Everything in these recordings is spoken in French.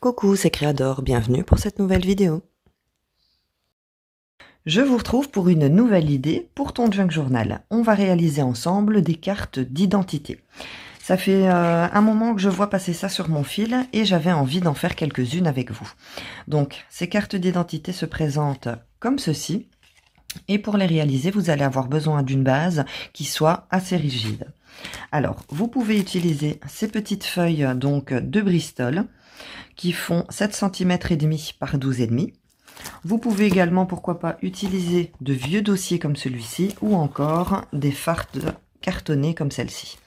Coucou, c'est Créador, bienvenue pour cette nouvelle vidéo. Je vous retrouve pour une nouvelle idée pour ton junk journal. On va réaliser ensemble des cartes d'identité. Ça fait un moment que je vois passer ça sur mon fil et j'avais envie d'en faire quelques-unes avec vous. Donc, ces cartes d'identité se présentent comme ceci. Et pour les réaliser, vous allez avoir besoin d'une base qui soit assez rigide. Alors, vous pouvez utiliser ces petites feuilles donc de Bristol qui font 7 cm et demi par 12 et demi. Vous pouvez également, pourquoi pas, utiliser de vieux dossiers comme celui-ci ou encore des fardes cartonnées comme celle-ci.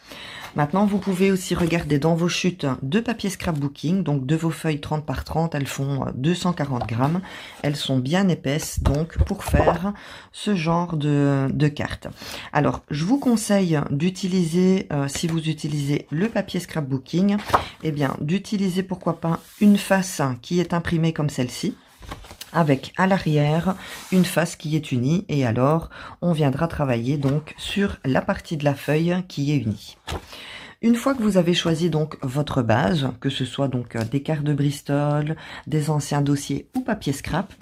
Maintenant, vous pouvez aussi regarder dans vos chutes de papier scrapbooking, donc de vos feuilles 30 par 30, elles font 240 grammes. Elles sont bien épaisses, donc pour faire ce genre de cartes. Alors, je vous conseille d'utiliser, si vous utilisez le papier scrapbooking, eh bien, d'utiliser pourquoi pas une face qui est imprimée comme celle-ci, avec à l'arrière une face qui est unie, et alors on viendra travailler donc sur la partie de la feuille qui est unie. Une fois que vous avez choisi donc votre base, que ce soit donc des cartes de Bristol, des anciens dossiers ou papier scrap,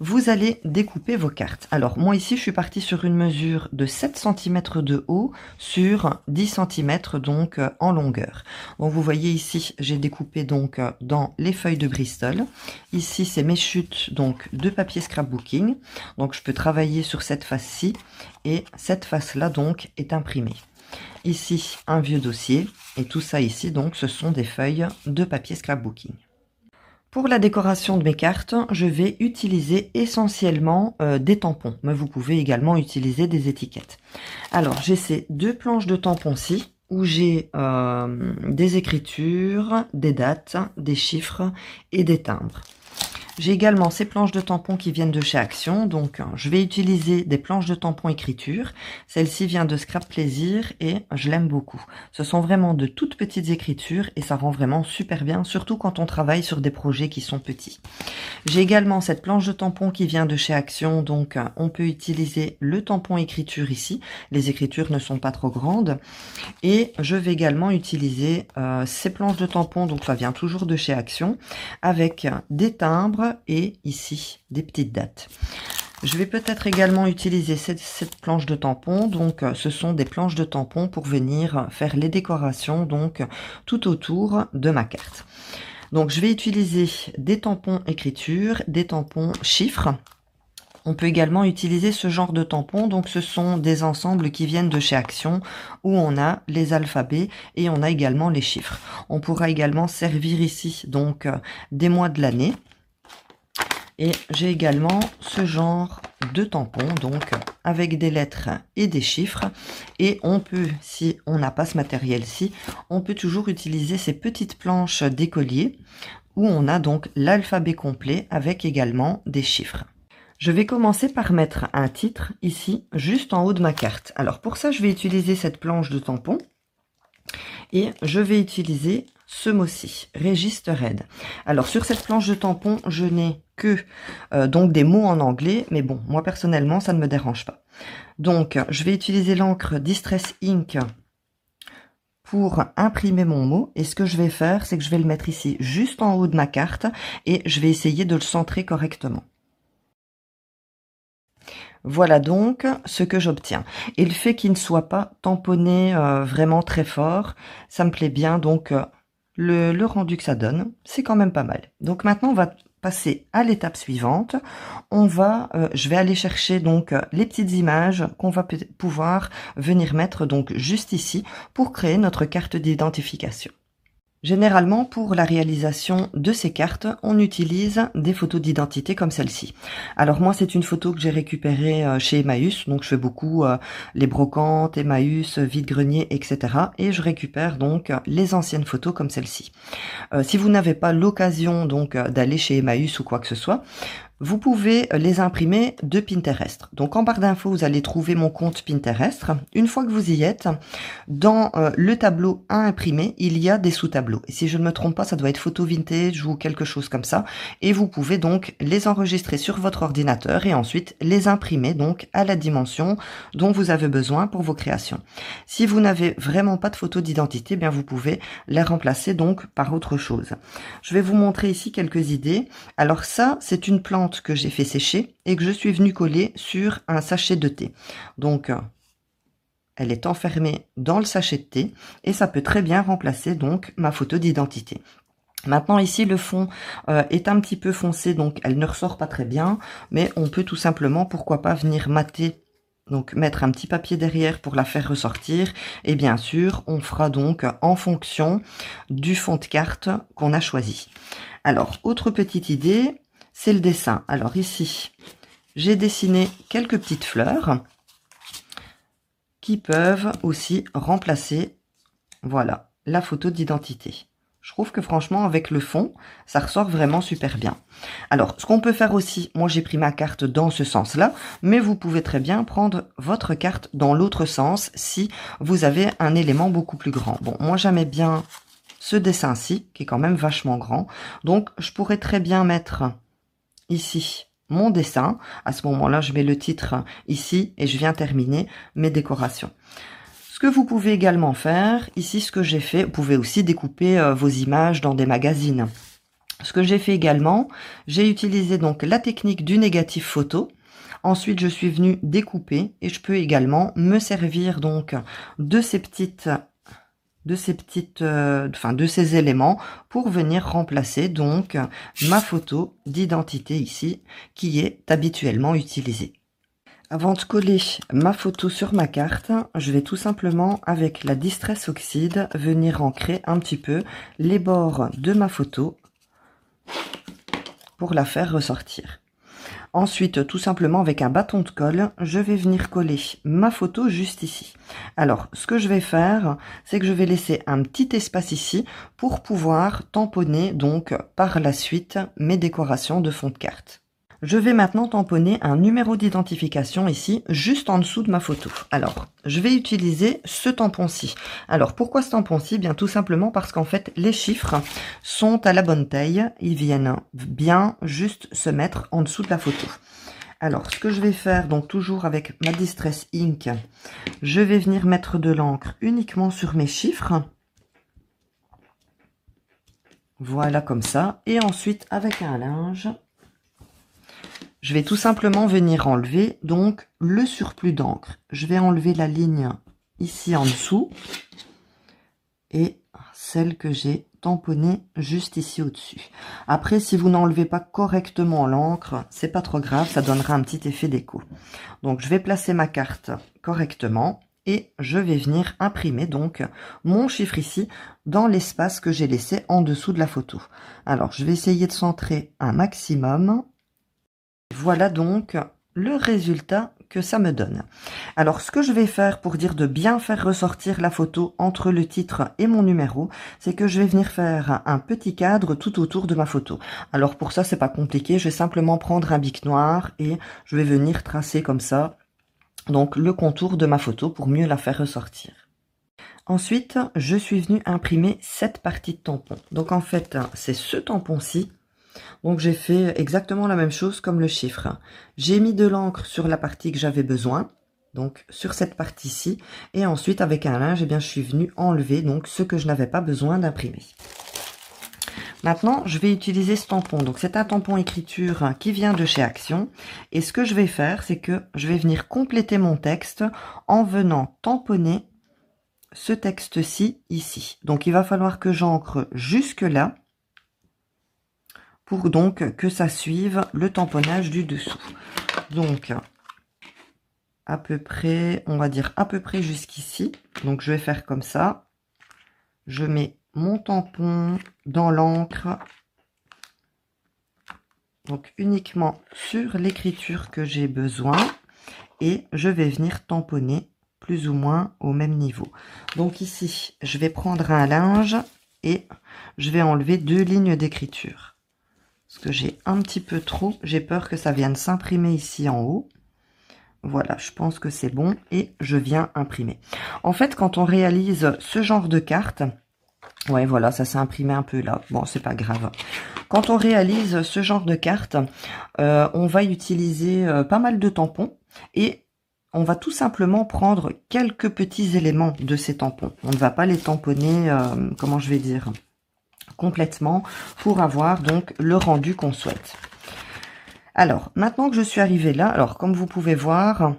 vous allez découper vos cartes. Alors moi ici je suis partie sur une mesure de 7 cm de haut sur 10 cm donc en longueur. Donc vous voyez ici j'ai découpé donc dans les feuilles de Bristol. Ici c'est mes chutes donc de papier scrapbooking. Donc je peux travailler sur cette face-ci et cette face-là donc est imprimée. Ici, un vieux dossier, et tout ça ici, donc, ce sont des feuilles de papier scrapbooking. Pour la décoration de mes cartes, je vais utiliser essentiellement des tampons, mais vous pouvez également utiliser des étiquettes. Alors, j'ai ces deux planches de tampons-ci, où j'ai des écritures, des dates, des chiffres et des timbres. J'ai également ces planches de tampons qui viennent de chez Action, donc je vais utiliser des planches de tampons écriture. Celle-ci vient de Scrap Plaisir et je l'aime beaucoup. Ce sont vraiment de toutes petites écritures et ça rend vraiment super bien, surtout quand on travaille sur des projets qui sont petits. J'ai également cette planche de tampons qui vient de chez Action, donc on peut utiliser le tampon écriture ici. Les écritures ne sont pas trop grandes. Et je vais également utiliser ces planches de tampons, donc ça vient toujours de chez Action, avec des timbres et ici des petites dates. Je vais peut-être également utiliser cette planche de tampons, donc ce sont des planches de tampons pour venir faire les décorations donc tout autour de ma carte. Donc je vais utiliser des tampons écriture, des tampons chiffres. On peut également utiliser ce genre de tampons, donc ce sont des ensembles qui viennent de chez Action, où on a les alphabets et on a également les chiffres. On pourra également servir ici donc des mois de l'année. Et j'ai également ce genre de tampons, donc avec des lettres et des chiffres. Et on peut, si on n'a pas ce matériel-ci, on peut toujours utiliser ces petites planches d'écolier, où on a donc l'alphabet complet avec également des chiffres. Je vais commencer par mettre un titre ici, juste en haut de ma carte. Alors pour ça, je vais utiliser cette planche de tampon et je vais utiliser ce mot-ci, Register Red. Alors sur cette planche de tampon, je n'ai que donc des mots en anglais, mais bon, moi personnellement, ça ne me dérange pas. Donc je vais utiliser l'encre Distress Ink pour imprimer mon mot, et ce que je vais faire, c'est que je vais le mettre ici, juste en haut de ma carte, et je vais essayer de le centrer correctement. Voilà donc ce que j'obtiens. Et le fait qu'il ne soit pas tamponné vraiment très fort, ça me plaît bien. Donc le rendu que ça donne, c'est quand même pas mal. Donc maintenant, on va passer à l'étape suivante. Je vais aller chercher donc les petites images qu'on va pouvoir venir mettre donc juste ici pour créer notre carte d'identification. Généralement, pour la réalisation de ces cartes, on utilise des photos d'identité comme celle-ci. Alors moi, c'est une photo que j'ai récupérée chez Emmaüs, donc je fais beaucoup les brocantes, Emmaüs, vide-grenier, etc. Et je récupère donc les anciennes photos comme celle-ci. Si vous n'avez pas l'occasion donc d'aller chez Emmaüs ou quoi que ce soit, vous pouvez les imprimer de Pinterest. Donc en barre d'infos, vous allez trouver mon compte Pinterest. Une fois que vous y êtes, dans le tableau à imprimer, il y a des sous-tableaux. Et si je ne me trompe pas, ça doit être photo vintage ou quelque chose comme ça. Et vous pouvez donc les enregistrer sur votre ordinateur et ensuite les imprimer donc à la dimension dont vous avez besoin pour vos créations. Si vous n'avez vraiment pas de photo d'identité, bien vous pouvez les remplacer donc par autre chose. Je vais vous montrer ici quelques idées. Alors ça, c'est une plante que j'ai fait sécher et que je suis venue coller sur un sachet de thé. Donc, elle est enfermée dans le sachet de thé et ça peut très bien remplacer donc ma photo d'identité. Maintenant ici le fond est un petit peu foncé, donc elle ne ressort pas très bien, mais on peut tout simplement, pourquoi pas, venir mater, donc mettre un petit papier derrière pour la faire ressortir. Et bien sûr, on fera donc en fonction du fond de carte qu'on a choisi. Alors, autre petite idée, c'est le dessin. Alors ici, j'ai dessiné quelques petites fleurs qui peuvent aussi remplacer, voilà, la photo d'identité. Je trouve que franchement, avec le fond, ça ressort vraiment super bien. Alors, ce qu'on peut faire aussi, moi j'ai pris ma carte dans ce sens-là, mais vous pouvez très bien prendre votre carte dans l'autre sens si vous avez un élément beaucoup plus grand. Bon, moi j'aimais bien ce dessin-ci, qui est quand même vachement grand. Donc, je pourrais très bien mettre ici mon dessin. À ce moment-là, je mets le titre ici et je viens terminer mes décorations. Ce que vous pouvez également faire, ici ce que j'ai fait, vous pouvez aussi découper vos images dans des magazines. Ce que j'ai fait également, j'ai utilisé donc la technique du négatif photo. Ensuite, je suis venue découper et je peux également me servir donc de ces éléments pour venir remplacer donc ma photo d'identité ici qui est habituellement utilisée. Avant de coller ma photo sur ma carte, je vais tout simplement avec la Distress Oxide venir ancrer un petit peu les bords de ma photo pour la faire ressortir. Ensuite, tout simplement avec un bâton de colle, je vais venir coller ma photo juste ici. Alors, ce que je vais faire, c'est que je vais laisser un petit espace ici pour pouvoir tamponner donc par la suite mes décorations de fond de carte. Je vais maintenant tamponner un numéro d'identification ici, juste en dessous de ma photo. Alors, je vais utiliser ce tampon-ci. Alors, pourquoi ce tampon-ci? Bien, tout simplement parce qu'en fait, les chiffres sont à la bonne taille. Ils viennent bien juste se mettre en dessous de la photo. Alors, ce que je vais faire, donc toujours avec ma Distress Ink, je vais venir mettre de l'encre uniquement sur mes chiffres. Voilà, comme ça. Et ensuite, avec un linge, je vais tout simplement venir enlever donc le surplus d'encre. Je vais enlever la ligne ici en dessous et celle que j'ai tamponnée juste ici au-dessus. Après, si vous n'enlevez pas correctement l'encre, c'est pas trop grave, ça donnera un petit effet déco. Donc, je vais placer ma carte correctement et je vais venir imprimer donc mon chiffre ici dans l'espace que j'ai laissé en dessous de la photo. Alors, je vais essayer de centrer un maximum. Voilà donc le résultat que ça me donne. Alors, ce que je vais faire pour dire de bien faire ressortir la photo entre le titre et mon numéro, c'est que je vais venir faire un petit cadre tout autour de ma photo. Alors, pour ça, c'est pas compliqué. Je vais simplement prendre un bic noir et je vais venir tracer comme ça, donc le contour de ma photo pour mieux la faire ressortir. Ensuite, je suis venue imprimer cette partie de tampon. Donc, en fait, c'est ce tampon-ci. Donc j'ai fait exactement la même chose comme le chiffre. J'ai mis de l'encre sur la partie que j'avais besoin, donc sur cette partie-ci, et ensuite avec un linge, eh bien, je suis venue enlever donc ce que je n'avais pas besoin d'imprimer. Maintenant, je vais utiliser ce tampon. Donc c'est un tampon écriture qui vient de chez Action. Et ce que je vais faire, c'est que je vais venir compléter mon texte en venant tamponner ce texte-ci ici. Donc il va falloir que j'ancre jusque là, pour donc que ça suive le tamponnage du dessous. Donc, à peu près, on va dire à peu près jusqu'ici. Donc, je vais faire comme ça. Je mets mon tampon dans l'encre. Donc, uniquement sur l'écriture que j'ai besoin. Et je vais venir tamponner plus ou moins au même niveau. Donc, ici, je vais prendre un linge et je vais enlever 2 lignes d'écriture. parce que j'ai un petit peu trop. J'ai peur que ça vienne s'imprimer ici en haut. Voilà, je pense que c'est bon et je viens imprimer. En fait, quand on réalise ce genre de carte, ouais, voilà, ça s'est imprimé un peu là. Bon, c'est pas grave. Quand on réalise ce genre de carte, on va utiliser pas mal de tampons et on va tout simplement prendre quelques petits éléments de ces tampons. On ne va pas les tamponner, comment je vais dire, complètement pour avoir donc le rendu qu'on souhaite. Alors, maintenant que je suis arrivée là, alors comme vous pouvez voir,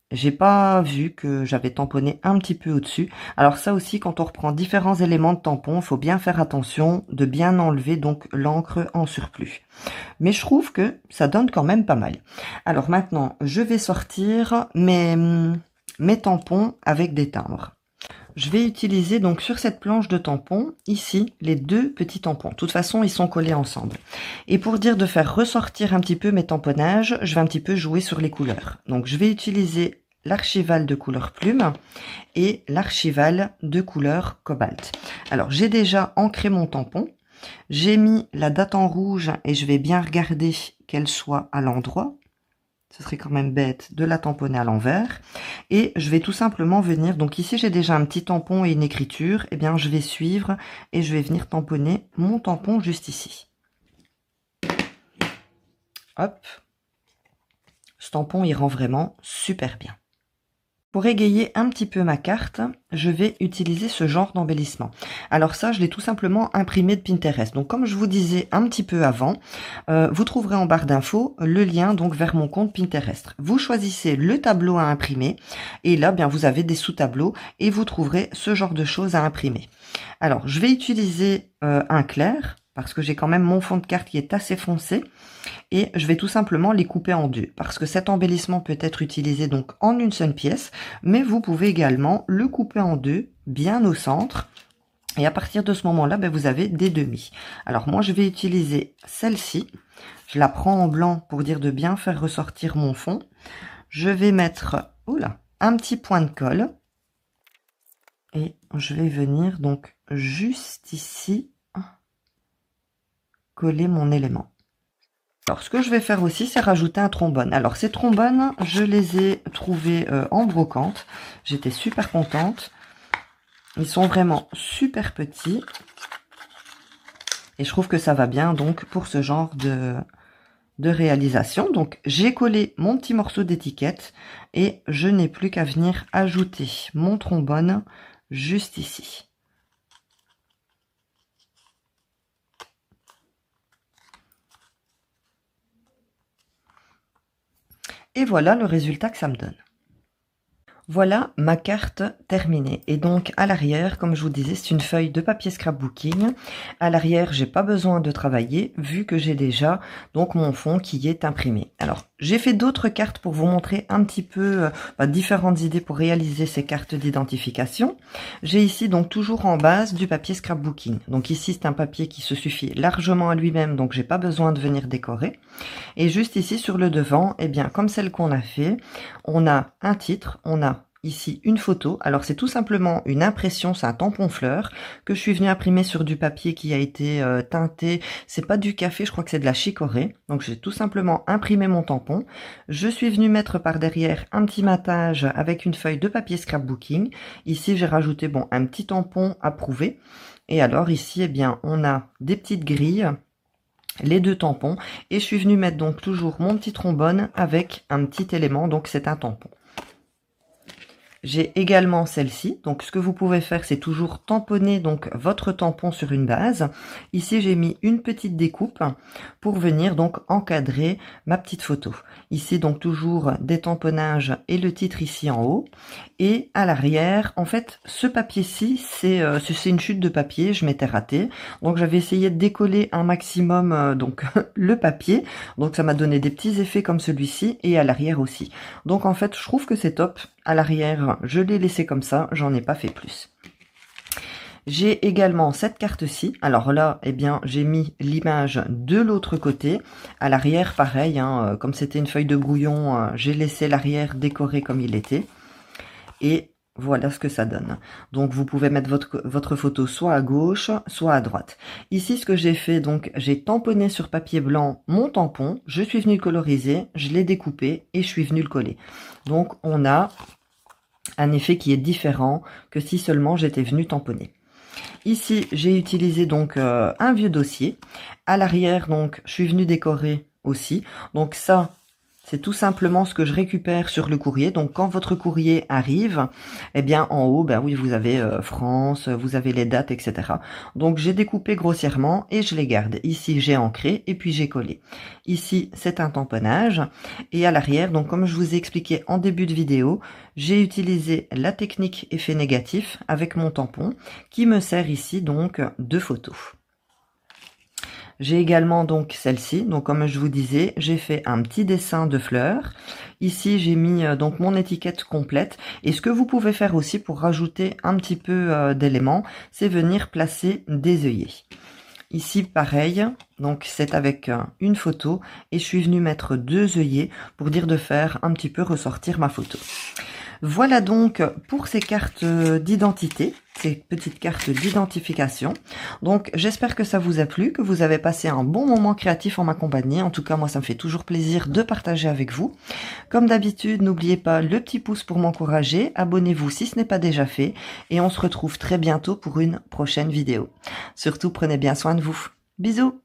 j'ai pas vu que j'avais tamponné un petit peu au-dessus. Alors ça aussi, quand on reprend différents éléments de tampon, il faut bien faire attention de bien enlever donc l'encre en surplus. Mais je trouve que ça donne quand même pas mal. Alors maintenant, je vais sortir mes tampons avec des timbres. Je vais utiliser donc sur cette planche de tampons, ici, les deux petits tampons. De toute façon, ils sont collés ensemble. Et pour dire de faire ressortir un petit peu mes tamponnages, je vais un petit peu jouer sur les couleurs. Donc je vais utiliser l'archival de couleur plume et l'archival de couleur cobalt. Alors j'ai déjà ancré mon tampon. J'ai mis la date en rouge et je vais bien regarder qu'elle soit à l'endroit. Ce serait quand même bête de la tamponner à l'envers. Et je vais tout simplement venir, donc ici j'ai déjà un petit tampon et une écriture, et bien je vais suivre et je vais venir tamponner mon tampon juste ici. Hop. Ce tampon il rend vraiment super bien. Pour égayer un petit peu ma carte, je vais utiliser ce genre d'embellissement. Alors ça, je l'ai tout simplement imprimé de Pinterest. Donc comme je vous disais un petit peu avant, vous trouverez en barre d'infos le lien donc vers mon compte Pinterest. Vous choisissez le tableau à imprimer et là, bien vous avez des sous-tableaux et vous trouverez ce genre de choses à imprimer. Alors, je vais utiliser un clair parce que j'ai quand même mon fond de carte qui est assez foncé. Et je vais tout simplement les couper en deux parce que cet embellissement peut être utilisé donc en une seule pièce, mais vous pouvez également le couper en deux, bien au centre. Et à partir de ce moment-là, ben, vous avez des demi. Alors moi, je vais utiliser celle-ci. Je la prends en blanc pour dire de bien faire ressortir mon fond. Je vais mettre un petit point de colle. Et je vais venir donc juste ici coller mon élément. Alors, ce que je vais faire aussi, c'est rajouter un trombone. Alors, ces trombones, je les ai trouvés en brocante. J'étais super contente. Ils sont vraiment super petits. Et je trouve que ça va bien, donc, pour ce genre de réalisation. Donc, j'ai collé mon petit morceau d'étiquette et je n'ai plus qu'à venir ajouter mon trombone juste ici. Et voilà le résultat que ça me donne. Voilà ma carte terminée. Et donc à l'arrière, comme je vous disais, c'est une feuille de papier scrapbooking. À l'arrière, j'ai pas besoin de travailler vu que j'ai déjà donc mon fond qui est imprimé. Alors j'ai fait d'autres cartes pour vous montrer un petit peu différentes idées pour réaliser ces cartes d'identification. J'ai ici donc toujours en base du papier scrapbooking. Donc ici c'est un papier qui se suffit largement à lui-même, donc j'ai pas besoin de venir décorer. Et juste ici sur le devant, eh bien comme celle qu'on a fait, on a un titre, on a ici une photo. Alors c'est tout simplement une impression, c'est un tampon fleur que je suis venue imprimer sur du papier qui a été teinté. C'est pas du café, je crois que c'est de la chicorée. Donc j'ai tout simplement imprimé mon tampon. Je suis venue mettre par derrière un petit matage avec une feuille de papier scrapbooking. Ici j'ai rajouté un petit tampon approuvé. Et alors ici, eh bien, on a des petites grilles, les deux tampons, et je suis venue mettre donc toujours mon petit trombone avec un petit élément, donc c'est un tampon. J'ai également celle-ci, donc ce que vous pouvez faire, c'est toujours tamponner donc votre tampon sur une base. Ici, j'ai mis une petite découpe pour venir donc encadrer ma petite photo. Ici, donc toujours des tamponnages et le titre ici en haut. Et à l'arrière, en fait, ce papier-ci, c'est une chute de papier, je m'étais ratée. Donc j'avais essayé de décoller un maximum donc le papier. Donc ça m'a donné des petits effets comme celui-ci et à l'arrière aussi. Donc en fait, je trouve que c'est top. À l'arrière, je l'ai laissé comme ça, j'en ai pas fait plus. J'ai également cette carte-ci. Alors là, eh bien, j'ai mis l'image de l'autre côté. À l'arrière, pareil, comme c'était une feuille de brouillon, j'ai laissé l'arrière décoré comme il était. Et Voilà ce que ça donne. Donc vous pouvez mettre votre photo soit à gauche, soit à droite. Ici, ce que j'ai fait, donc j'ai tamponné sur papier blanc mon tampon, je suis venu le coloriser, je l'ai découpé et je suis venu le coller. Donc on a un effet qui est différent que si seulement j'étais venu tamponner. Ici, j'ai utilisé donc un vieux dossier. À l'arrière, donc, je suis venu décorer aussi. Donc ça, c'est tout simplement ce que je récupère sur le courrier. Donc quand votre courrier arrive, eh bien en haut, ben oui, vous avez France, vous avez les dates, etc. Donc j'ai découpé grossièrement et je les garde. Ici, j'ai ancré et puis j'ai collé. Ici, c'est un tamponnage. Et à l'arrière, donc comme je vous ai expliqué en début de vidéo, j'ai utilisé la technique effet négatif avec mon tampon qui me sert ici donc de photo. J'ai également donc celle-ci, donc comme je vous disais, j'ai fait un petit dessin de fleurs. Ici, j'ai mis donc mon étiquette complète. Et ce que vous pouvez faire aussi pour rajouter un petit peu d'éléments, c'est venir placer des œillets. Ici, pareil, donc c'est avec une photo et je suis venue mettre 2 œillets pour dire de faire un petit peu ressortir ma photo. Voilà donc pour ces cartes d'identité, ces petites cartes d'identification. Donc j'espère que ça vous a plu, que vous avez passé un bon moment créatif en ma compagnie. En tout cas, moi ça me fait toujours plaisir de partager avec vous. Comme d'habitude, n'oubliez pas le petit pouce pour m'encourager, abonnez-vous si ce n'est pas déjà fait et on se retrouve très bientôt pour une prochaine vidéo. Surtout, prenez bien soin de vous. Bisous!